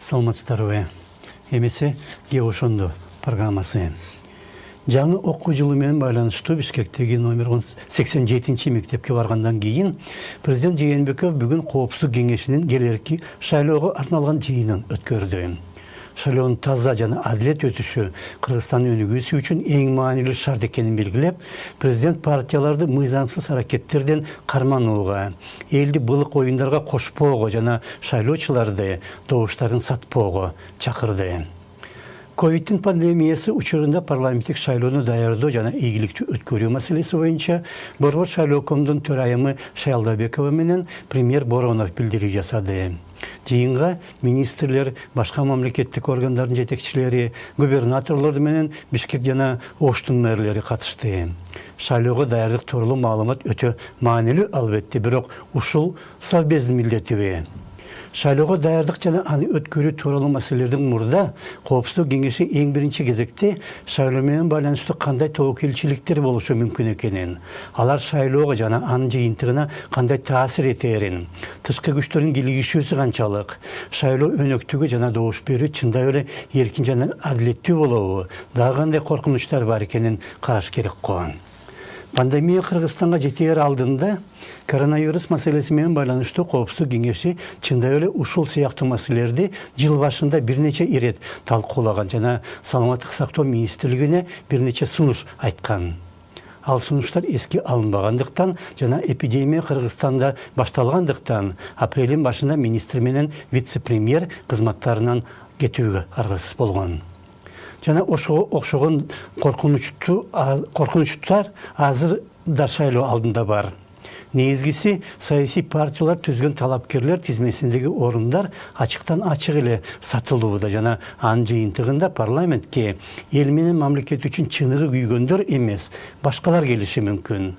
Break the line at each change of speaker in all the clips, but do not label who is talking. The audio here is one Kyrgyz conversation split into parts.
Саламатсыздарбы. Эмесе ге ошондо программасы. Жаңы окуу жылы менен байланыштуу Бишкектеги номер 87 мектепке баргандан кийин президент Жээнбеков бүгүн Коопсуздук кеңешинин келерки шайлоого арналган жыйынын өткөрдү. Шайлоонун таза жана адилет өтүшү Кыргызстандын өнүгүүсү үчүн эң маанилүү шарт экенин белгилеп, президент партияларды мыйзамсыз аракеттерден карманууга, элди былык оюндарга кошпоого жана шайлоочуларды добуштарын сатпоого чакырды. Ковидтин пандемиясы учурунда парламенттик шайлоону даярдоо жана ийгиликтүү өткөрүү маселеси боюнча Борбор шайлоокомдун төрайымы Шаялдабекова менен премьер Боронов билдирүү жасады. Жыйынга министрлер, башка мамлекеттик органдардын жетекчилери, губернаторлор менен Бишкек жана Оштун мэрлери катышты. Шайлоого даярдык тууралуу маалымат өтө маанилүү албетте, бирок ушул Совбездин милдетиби. Шайлоого даярдык жана аны өткөрүү тууралуу маселелердин мурда Коопсуздук кеңеши эң биринчи кезекте шайлоо менен байланыштуу кандай тобокелчиликтер болушу мүмкүн экенин, алар шайлоого жана анын жыйынтыгына кандай таасир этерин, тышкы күчтөрдүн кийлигишүүсү канчалык, шайлоо өнөктүгү жана добуш берүү чындап эле эркин жана адилеттүү болобу, дагы кандай коркунучтар бар экенин караш керек го. Пандемия Кыргызстанга жетер алдында коронавирус маселеси менен байланыштуу Коопсуздук кеңеши чындап эле ушул сыяктуу маселелерди жыл башында бир нече ирет талкуулаган жана саламаттык сактоо министрлигине бир нече сунуш айткан. Ал сунуштар эске алынбагандыктан жана эпидемия Кыргызстанда башталгандыктан апрелдин башында министр менен вице-премьер кызматтарынан кетүүгө аргасыз болгон. Жана ошого окшогон коркунучтар азыр да шайлоо алдында бар. Негизгиси саясий партиялар түзгөн талапкерлер тизмесиндеги орундар ачыктан ачык эле сатылууда жана анын жыйынтыгында парламентке эл менен мамлекет үчүн чыныгы күйгөндөр эмес, башкалар келиши мүмкүн.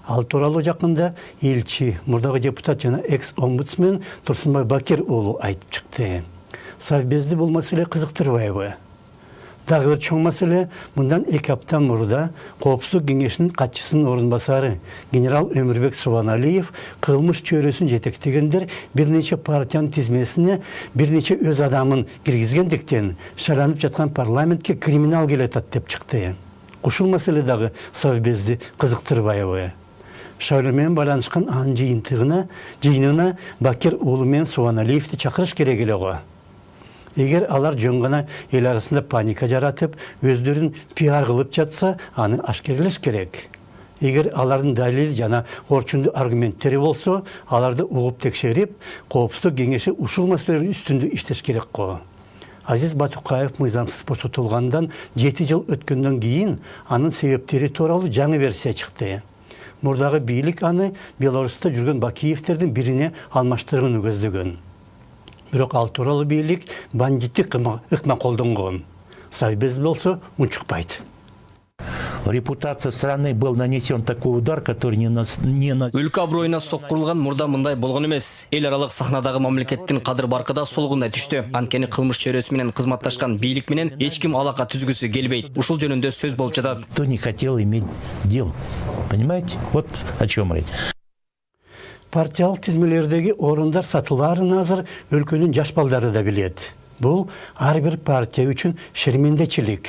Ал тууралуу жакында элчи, мурдагы депутат жана экс-омбудсмен Турсунбай Бакир уулу айтып чыкты. Совбезди бул маселе кызыктырбайбы? Дагы бир чоң маселе, мындан 2 апта мурда Коопсуздук кеңешинин катчысынын орун басары генерал Өмүрбек Субаналиев кылмыш чөйрөсүн жетектегендер бир нече партиянын тизмесине бир нече өз адамын киргизгендиктен шайланып жаткан парламентке криминал келатат деп чыкты. Ушул маселе дагы Совбезди кызыктырбайбы? Шайлоо менен байланышкан анын жыйынына Бакир уулу менен Субаналиевди чакырыш керек эле го. Эгер алар жөн гана эл арасында паника жаратып, өздөрүн пиар кылып жатса, аны ашкерлеш керек. Эгер алардын далили жана орчундуу аргументтери болсо, аларды угуп текшерип, Коопсуздук кеңеши ушул маселелер үстүндө иштеш керек го. Азиз Батукаев мыйзамсыз бошотулгандан 7 жыл өткөндөн кийин анын себептери тууралуу жаңы версия чыкты. Мурдагы бийлик аны Беларуста жүргөн Бакиевтердин бирине алмаштырууну көздөгөн. Бирок ал тууралуу бийлик бандиттик ыкма колдонгон. Совбез болсо унчукпайт.
Репутация страны был нанесен такой удар, который не на...
Өлкө аброюна соккурулган мурда мындай болгон эмес. Эл аралык сахнадагы мамлекеттин кадыр баркы да солгундай түштү. Анткени кылмыш чөйрөсү менен кызматташкан бийлик менен эч ким алака түзгүсү келбейт. Ушул жөнүндө сөз болуп жатат.
Кто не хотел иметь дел. Понимаете? Вот о чем речь.
Партиялык тизмелердеги орундар сатылаарын азыр өлкөнүн жаш балдары да билет. Бул ар бир партия үчүн шермендечилик.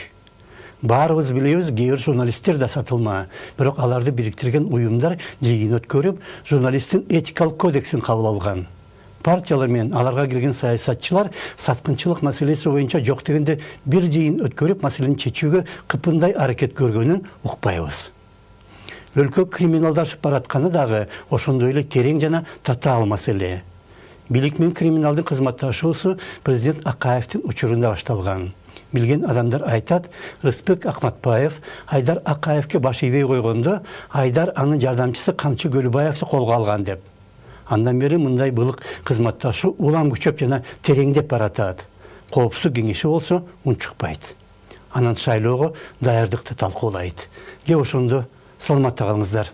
Баарыбыз билебиз, кээ бир журналисттер да сатылма. Бирок аларды бириктирген уюмдар жыйын өткөрүп, журналисттин этикалык кодексин кабыл алган. Партиялар менен аларга кирген саясатчылар саткынчылык маселеси боюнча жок дегенде бир жыйын өткөрүп, маселени чечүүгө кыпындай аракет көргөнүн укпайбыз. Өлкө криминалдашып баратканы дагы ошондой эле терең жана татаал маселе. Бийлик менен криминалдын кызматташуусу президент Акаевдин учурунда башталган. Билген адамдар айтат, Рыспек Акматбаев Айдар Акаевке баш ийбей койгондо, Айдар анын жардамчысы Камчы Көлүбаевди колго алган деп. Андан бери мындай былык кызматташуу улам күчөп жана тереңдеп баратат. Коопсуздук кеңеши болсо унчукпайт. Анан шайлоого даярдыкты талкуулайт. Ошондо саламатта калыңыздар.